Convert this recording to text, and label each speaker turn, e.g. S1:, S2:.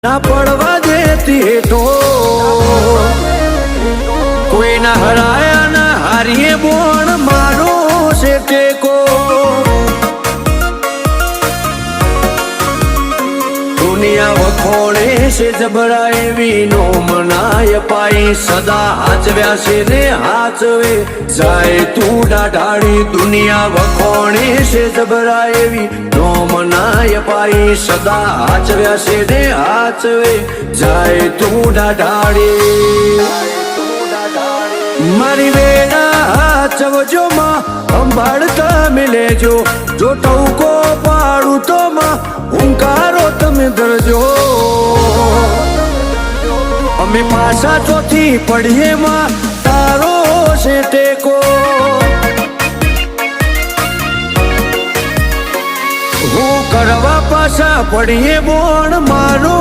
S1: ના પડવા દેતી હેઠો કોઈના હરાયા ના હારીએ બોણ મારો છે ટેકો દુનિયા વખોડે છે જબરા એવી નો મનાય પાઈ સદા હાચવ્યા છે ને હાચવે જાય તું ડાઢાળી દુનિયા વખોડે છે જબરા એવી નો મનાય પાઈ સદા હાચવ્યા છે ને હાચવે જાય તું ડાઢાળી મારી વેળા હાચવજો માં સંભાળતા મિલેજો જો ટવકો પાડું તો માં હુંકારો તમે ધરજો અમે પાછા ચોથી પડીએ માં તારો છે ટેકો હું કરવા પાછા પડીએ બોણ મારો